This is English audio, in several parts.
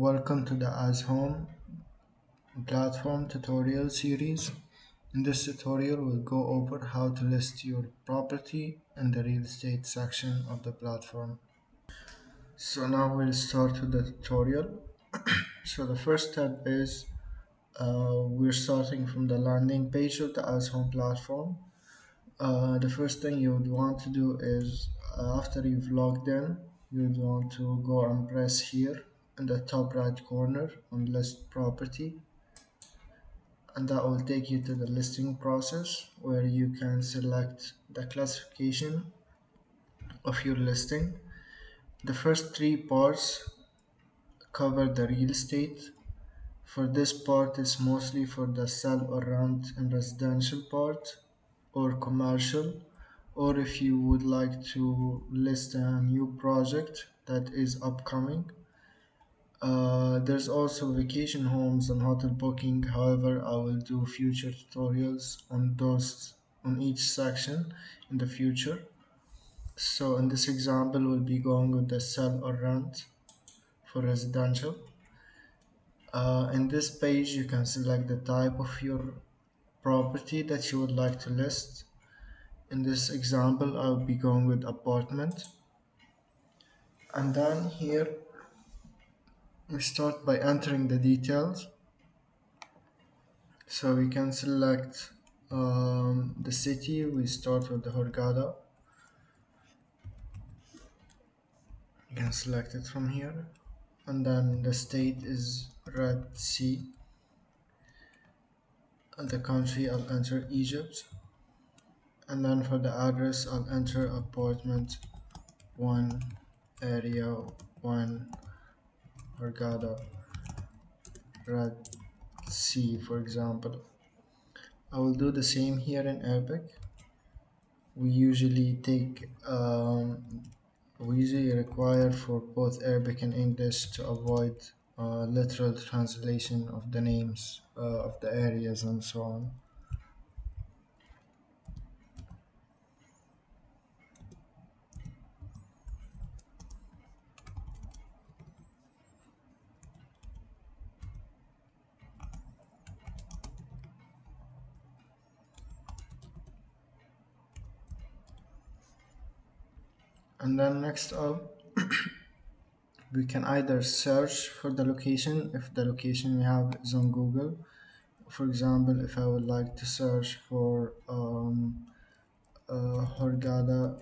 Welcome to the As Home platform tutorial series. In this tutorial, we'll go over how to list your property in the real estate section of the platform. So now we'll start with the tutorial. So the first step is we're starting from the landing page of the As Home platform. The first thing you would want to do is after you've logged in, you'd want to go and press here in the top right corner on list property, and that will take you to the listing process where you can select the classification of your listing. The first three parts cover the real estate. For this part is mostly for the sell or rent and residential part or commercial, or if you would like to list a new project that is upcoming. There's also vacation homes and hotel booking. However, I will do future tutorials on those on each section in the future. So in this example, we'll be going with the sell or rent for residential. In this page, you can select the type of your property that you would like to list. In this example, I'll be going with apartment. And then here, we start by entering the details. So we can select the city. We start with the Hurghada. You can select it from here. And then the state is Red Sea. And the country, I'll enter Egypt. And then for the address, I'll enter apartment 1, area 1, Hurghada, Red Sea, for example. I will do the same here in Arabic. We usually take we usually require for both Arabic and English to avoid literal translation of the names of the areas and so on. And then next up, we can either search for the location if the location we have is on Google. For example, if I would like to search for Hurghada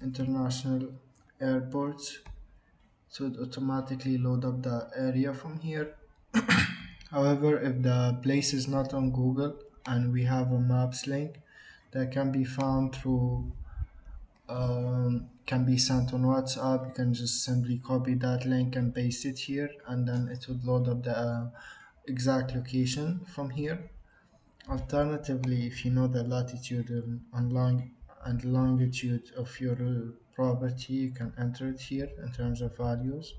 International Airport, so it automatically load up the area from here. However, if the place is not on Google and we have a maps link that can be found through can be sent on WhatsApp, you can just simply copy that link and paste it here, and then it would load up the exact location from here. Alternatively, if you know the latitude and longitude of your property, you can enter it here in terms of values.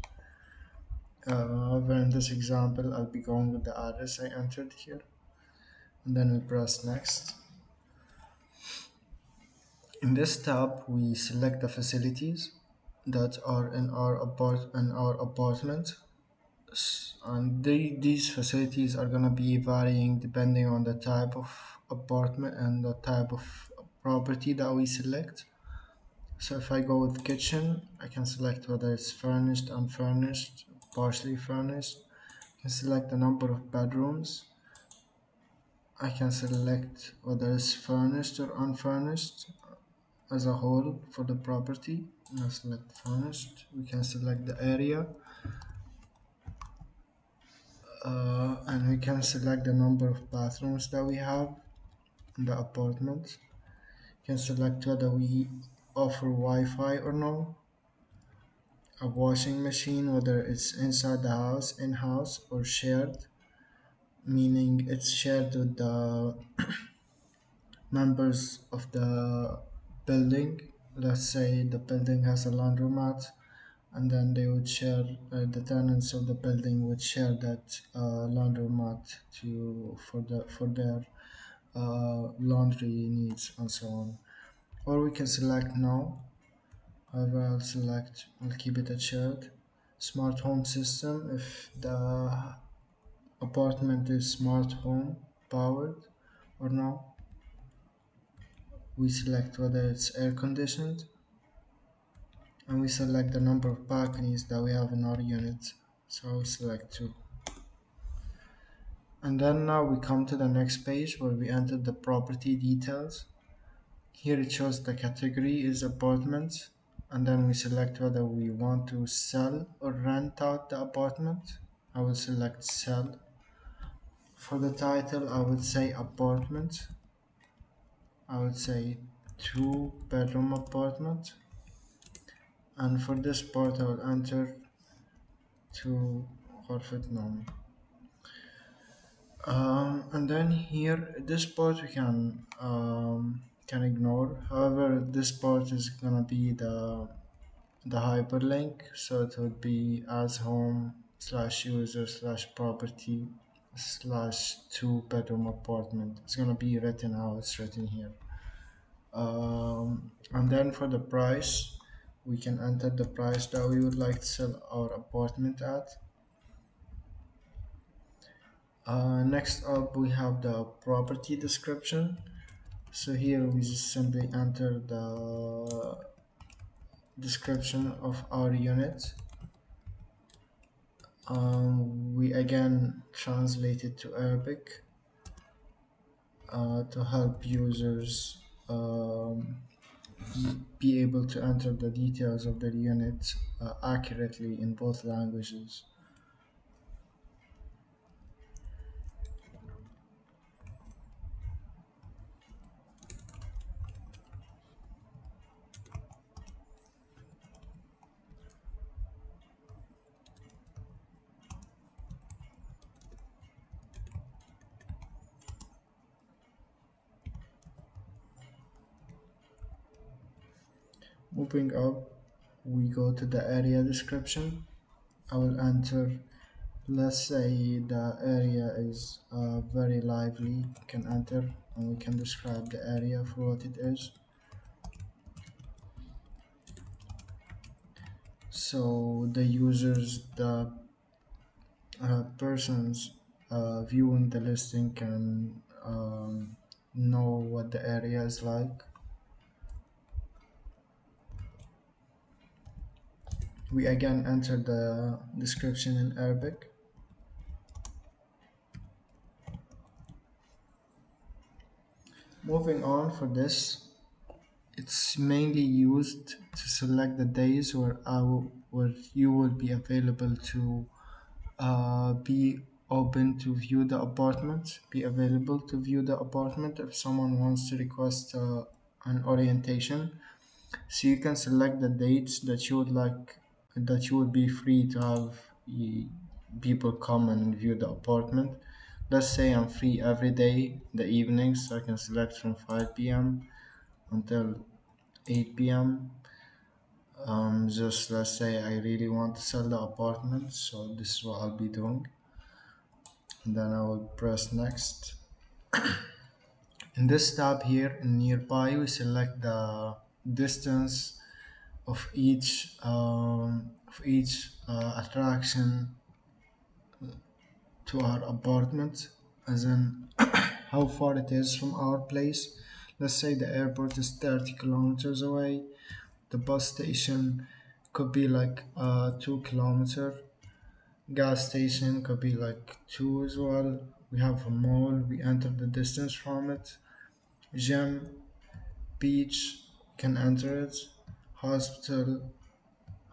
However, in this example, I'll be going with the address I entered here, and then we press next. In this tab, we select the facilities that are in our apartment, and these facilities are gonna be varying depending on the type of apartment and the type of property that we select. So if I go with kitchen, I can select whether it's furnished, unfurnished, partially furnished. I can select the number of bedrooms. I can select whether it's furnished or unfurnished as a whole for the property. I'll select furnished. We can select the area, and we can select the number of bathrooms that we have in the apartment. We can select whether we offer Wi-Fi or no. A washing machine, whether it's inside the house, in-house, or shared, meaning it's shared with the members of the building. Let's say the building has a laundromat, and then they would share, the tenants of the building would share that laundromat to for their laundry needs and so on. Or we can select no, However, I'll keep it at shared. Smart home system, if the apartment is smart home powered or no. We select whether it's air conditioned, and we select the number of balconies that we have in our unit. So I'll select 2. And then now we come to the next page where we enter the property details. Here it shows the category is apartments, and then we select whether we want to sell or rent out the apartment. I will select sell. For the title, I would say apartment. I would say 2-bedroom apartment. And for this part, I will enter to غرفة نوم. And then here, this part we can ignore. However, this part is gonna be the hyperlink, so it would be as home slash user slash property slash 2-bedroom apartment. It's gonna be written how it's written here. And then for the price, we can enter the price that we would like to sell our apartment at. Next up, we have the property description. So here we just simply enter the description of our unit. We again translate it to Arabic to help users be able to enter the details of their unit accurately in both languages. Moving up, we go to the area description. I will enter, let's say the area is very lively. We can enter and we can describe the area for what it is. So the users, the persons viewing the listing can know what the area is like. We again enter the description in Arabic. Moving on for this, it's mainly used to select the days where you will be available to be open to view the apartment, be available to view the apartment if someone wants to request an orientation. So you can select the dates that you would like, that you would be free to have people come and view the apartment. Let's say I'm free every day, the evenings, so I can select from 5 p.m. until 8 p.m. Just let's say I really want to sell the apartment, so this is what I'll be doing. And then I will press next. In this tab here in nearby, we select the distance of each attraction to our apartment, as in how far it is from our place. Let's say the airport is 30 kilometers away. The bus station could be like 2 kilometers. Gas station could be like 2 as well. We have a mall. We enter the distance from it. Gym, beach, can enter it. Hospital,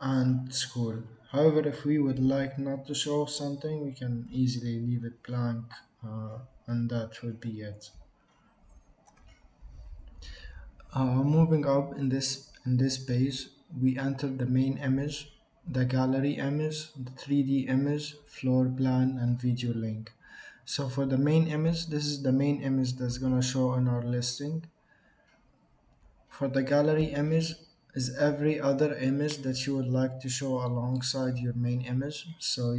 and school. However, if we would like not to show something, we can easily leave it blank, and that would be it. Moving up in this page, we enter the main image, the gallery image, the 3D image, floor plan, and video link. So for the main image, this is the main image that's gonna show in our listing. For the gallery image is every other image that you would like to show alongside your main image. So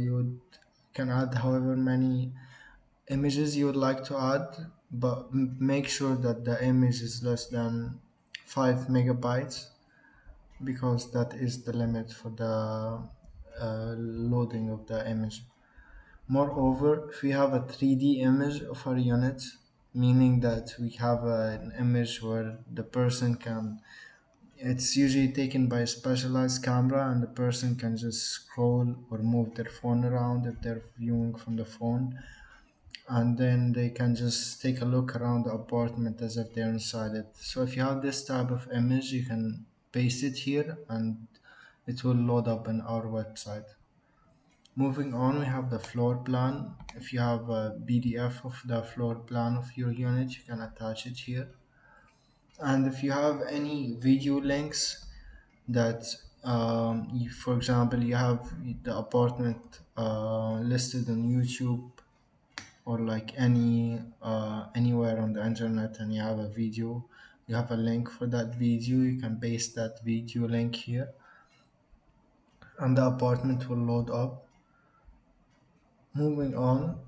can add however many images you would like to add, but make sure that the image is less than 5 megabytes. because that is the limit for the loading of the image. Moreover, if we have a 3D image of our unit, meaning that we have an image where the person can, it's usually taken by a specialized camera and the person can just scroll or move their phone around if they're viewing from the phone, and then they can just take a look around the apartment as if they're inside it. So if you have this type of image, you can paste it here and it will load up in our website. Moving on, we have the floor plan. If you have a PDF of the floor plan of your unit, you can attach it here. And if you have any video links that, for example, you have the apartment listed on YouTube or like anywhere on the internet, and you have a video, you have a link for that video, you can paste that video link here, and the apartment will load up. Moving on,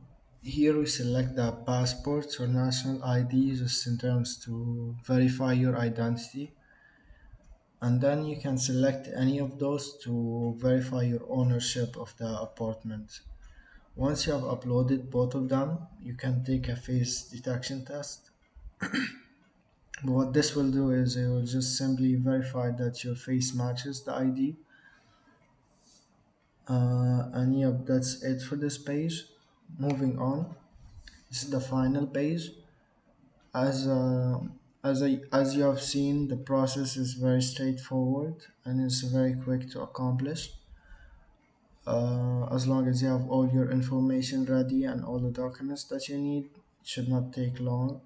here we select the passports or national ID just in terms to verify your identity, and then you can select any of those to verify your ownership of the apartment. Once you have uploaded both of them, you can take a face detection test. But what this will do is it will just simply verify that your face matches the ID. And yep, that's it for this page. Moving on, this is the final page. As as you have seen, the process is very straightforward and it's very quick to accomplish. As long as you have all your information ready and all the documents that you need, it should not take long.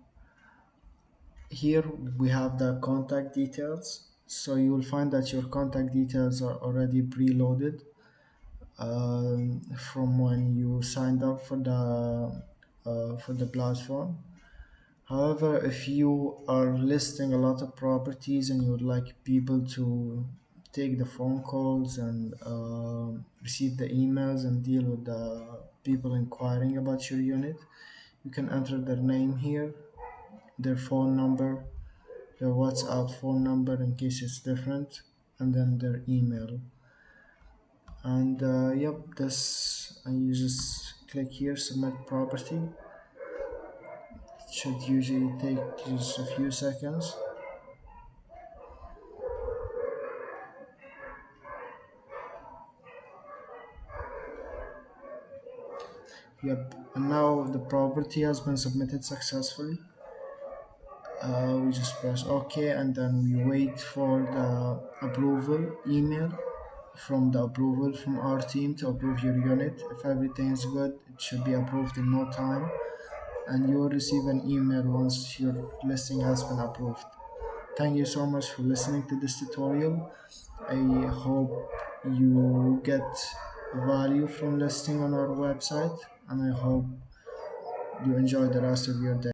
Here we have the contact details, so you will find that your contact details are already preloaded from when you signed up for the platform. However, if you are listing a lot of properties and you would like people to take the phone calls and receive the emails and deal with the people inquiring about your unit, you can enter their name here, their phone number, their WhatsApp phone number in case it's different, and then their email. And yep, this, and you just click here, submit property. It should usually take just a few seconds. Yep, and now the property has been submitted successfully. We just press OK and then we wait for the approval email from the approval from our team to approve your unit. If everything is good, it should be approved in no time, and you will receive an email once your listing has been approved. Thank you so much for listening to this tutorial. I hope you get value from listing on our website, and I hope you enjoy the rest of your day.